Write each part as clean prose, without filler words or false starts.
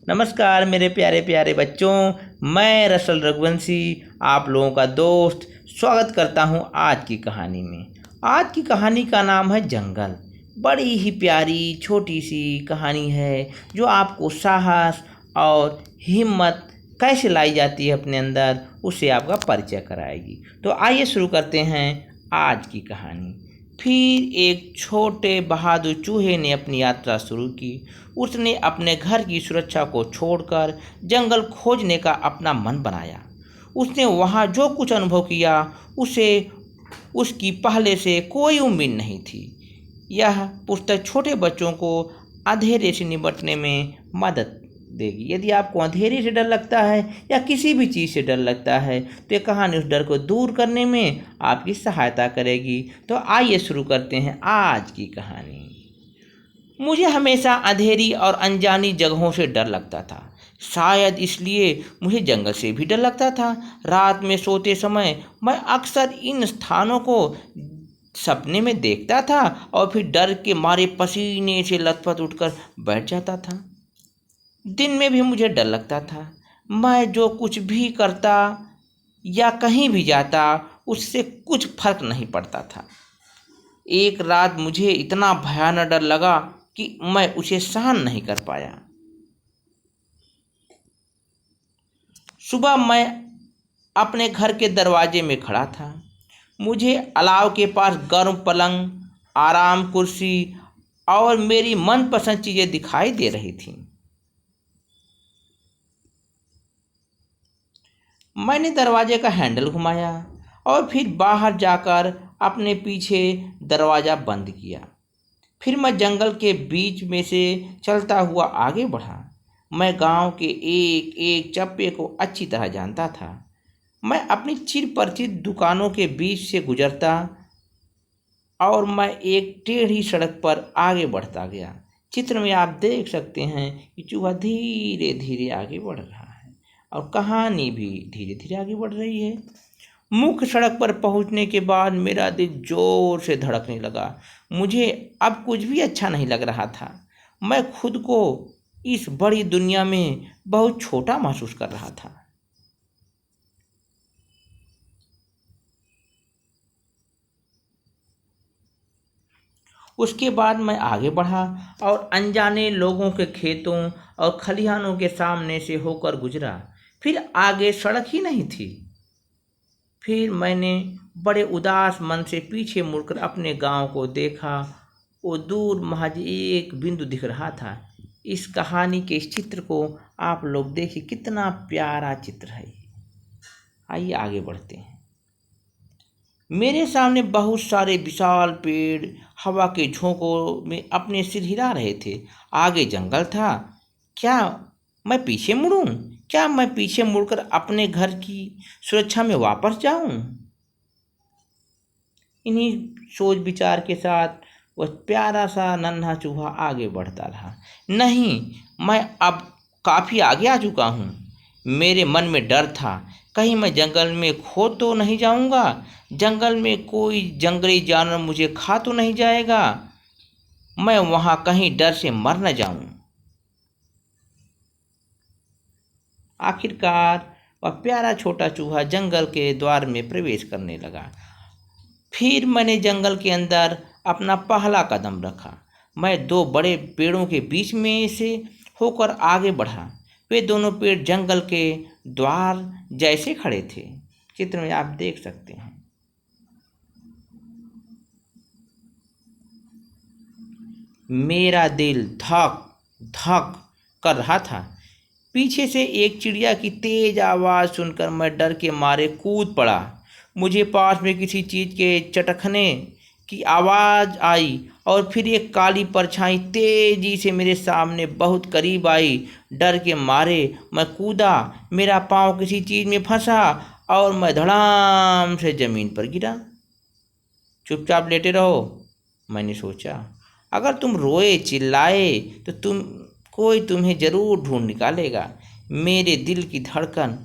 नमस्कार मेरे प्यारे प्यारे बच्चों। मैं रसल रघुवंशी आप लोगों का दोस्त स्वागत करता हूं आज की कहानी में। आज की कहानी का नाम है जंगल। बड़ी ही प्यारी छोटी सी कहानी है जो आपको साहस और हिम्मत कैसे लाई जाती है अपने अंदर उससे आपका परिचय कराएगी। तो आइए शुरू करते हैं आज की कहानी। फिर एक छोटे बहादुर चूहे ने अपनी यात्रा शुरू की। उसने अपने घर की सुरक्षा को छोड़कर जंगल खोजने का अपना मन बनाया। उसने वहाँ जो कुछ अनुभव किया उसे उसकी पहले से कोई उम्मीद नहीं थी। यह पुस्तक छोटे बच्चों को अंधेरे से निपटने में मदद देगी। यदि आपको अंधेरे से डर लगता है या किसी भी चीज़ से डर लगता है तो ये कहानी उस डर को दूर करने में आपकी सहायता करेगी। तो आइए शुरू करते हैं आज की कहानी। मुझे हमेशा अंधेरी और अनजानी जगहों से डर लगता था। शायद इसलिए मुझे जंगल से भी डर लगता था। रात में सोते समय मैं अक्सर इन स्थानों को सपने में देखता था और फिर डर के मारे पसीने से लथपथ उठकर बैठ जाता था। दिन में भी मुझे डर लगता था। मैं जो कुछ भी करता या कहीं भी जाता उससे कुछ फर्क नहीं पड़ता था। एक रात मुझे इतना भयानक डर लगा कि मैं उसे सहन नहीं कर पाया। सुबह मैं अपने घर के दरवाजे में खड़ा था। मुझे अलाव के पास गर्म पलंग, आराम कुर्सी और मेरी मनपसंद चीज़ें दिखाई दे रही थीं। मैंने दरवाजे का हैंडल घुमाया और फिर बाहर जाकर अपने पीछे दरवाज़ा बंद किया। फिर मैं जंगल के बीच में से चलता हुआ आगे बढ़ा। मैं गांव के एक एक चप्पे को अच्छी तरह जानता था। मैं अपनी चिर परिचित दुकानों के बीच से गुजरता और मैं एक टेढ़ी सड़क पर आगे बढ़ता गया। चित्र में आप देख सकते हैं कि चूहा धीरे धीरे आगे बढ़ रहा है और कहानी भी धीरे धीरे आगे बढ़ रही है। मुख्य सड़क पर पहुंचने के बाद मेरा दिल जोर से धड़कने लगा। मुझे अब कुछ भी अच्छा नहीं लग रहा था। मैं खुद को इस बड़ी दुनिया में बहुत छोटा महसूस कर रहा था। उसके बाद मैं आगे बढ़ा और अनजाने लोगों के खेतों और खलिहानों के सामने से होकर गुजरा। फिर आगे सड़क ही नहीं थी। फिर मैंने बड़े उदास मन से पीछे मुड़कर अपने गांव को देखा। वो दूर महज एक बिंदु दिख रहा था। इस कहानी के इस चित्र को आप लोग देखिए, कितना प्यारा चित्र है। आइए आगे बढ़ते हैं। मेरे सामने बहुत सारे विशाल पेड़ हवा के झोंकों में अपने सिर हिला रहे थे। आगे जंगल था। क्या मैं पीछे मुड़ूं? क्या मैं पीछे मुड़कर अपने घर की सुरक्षा में वापस जाऊं? इन्हीं सोच विचार के साथ वह प्यारा सा नन्हा चूहा आगे बढ़ता रहा। नहीं, मैं अब काफ़ी आगे आ चुका हूँ। मेरे मन में डर था, कहीं मैं जंगल में खो तो नहीं जाऊंगा। जंगल में कोई जंगली जानवर मुझे खा तो नहीं जाएगा। मैं वहाँ कहीं डर से मर न जाऊं। आखिरकार वह प्यारा छोटा चूहा जंगल के द्वार में प्रवेश करने लगा। फिर मैंने जंगल के अंदर अपना पहला कदम रखा। मैं दो बड़े पेड़ों के बीच में से होकर आगे बढ़ा। वे दोनों पेड़ जंगल के द्वार जैसे खड़े थे। चित्र में आप देख सकते हैं। मेरा दिल धक धक कर रहा था। पीछे से एक चिड़िया की तेज आवाज़ सुनकर मैं डर के मारे कूद पड़ा। मुझे पास में किसी चीज़ के चटकने की आवाज़ आई और फिर एक काली परछाई तेजी से मेरे सामने बहुत करीब आई। डर के मारे मैं कूदा। मेरा पाँव किसी चीज़ में फंसा और मैं धड़ाम से ज़मीन पर गिरा। चुपचाप लेटे रहो, मैंने सोचा। अगर तुम रोए चिल्लाए तो कोई तुम्हें ज़रूर ढूंढ निकालेगा। मेरे दिल की धड़कन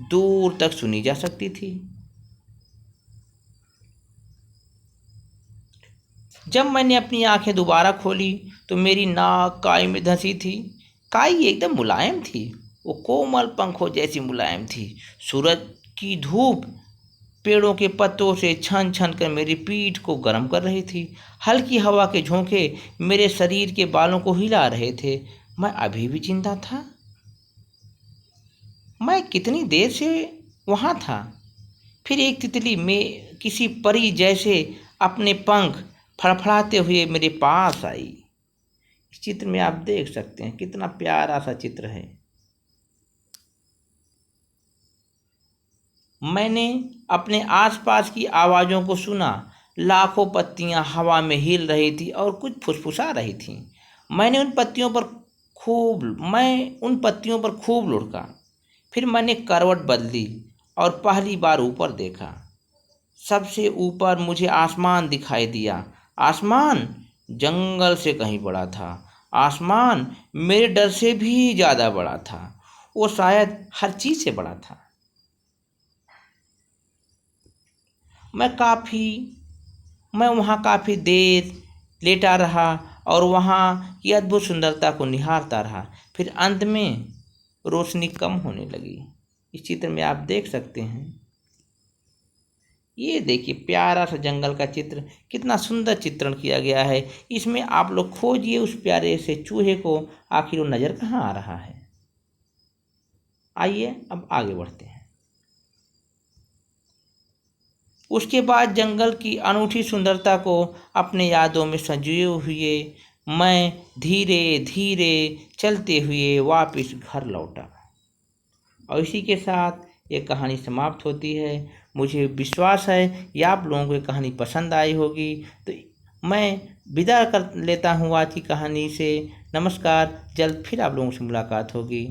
दूर तक सुनी जा सकती थी। जब मैंने अपनी आंखें दोबारा खोली तो मेरी नाक काई में धंसी थी। काई एकदम मुलायम थी, वो कोमल पंखों जैसी मुलायम थी। सूरज की धूप पेड़ों के पत्तों से छन छन कर मेरी पीठ को गर्म कर रही थी। हल्की हवा के झोंके मेरे शरीर के बालों को हिला रहे थे। मैं अभी भी जिंदा था। मैं कितनी देर से वहाँ था। फिर एक तितली में किसी परी जैसे अपने पंख फड़फड़ाते हुए मेरे पास आई। इस चित्र में आप देख सकते हैं कितना प्यारा सा चित्र है। मैंने अपने आसपास की आवाज़ों को सुना। लाखों पत्तियां हवा में हिल रही थी और कुछ फुसफुसा रही थीं। मैं उन पत्तियों पर खूब लुढ़का। फिर मैंने करवट बदली और पहली बार ऊपर देखा। सबसे ऊपर मुझे आसमान दिखाई दिया। आसमान जंगल से कहीं बड़ा था। आसमान मेरे डर से भी ज़्यादा बड़ा था। वो शायद हर चीज़ से बड़ा था। मैं वहाँ काफ़ी देर लेटा रहा और वहाँ की अद्भुत सुंदरता को निहारता रहा। फिर अंत में रोशनी कम होने लगी। इस चित्र में आप देख सकते हैं। ये देखिए प्यारा सा जंगल का चित्र, कितना सुंदर चित्रण किया गया है। इसमें आप लोग खोजिए उस प्यारे से चूहे को, आखिर वो नज़र कहाँ आ रहा है। आइए अब आगे बढ़ते हैं। उसके बाद जंगल की अनूठी सुंदरता को अपने यादों में संजोए हुए मैं धीरे धीरे चलते हुए वापस घर लौटा। और इसी के साथ ये कहानी समाप्त होती है। मुझे विश्वास है कि आप लोगों को ये कहानी पसंद आई होगी। तो मैं विदा कर लेता हूँ आज की कहानी से। नमस्कार, जल्द फिर आप लोगों से मुलाकात होगी।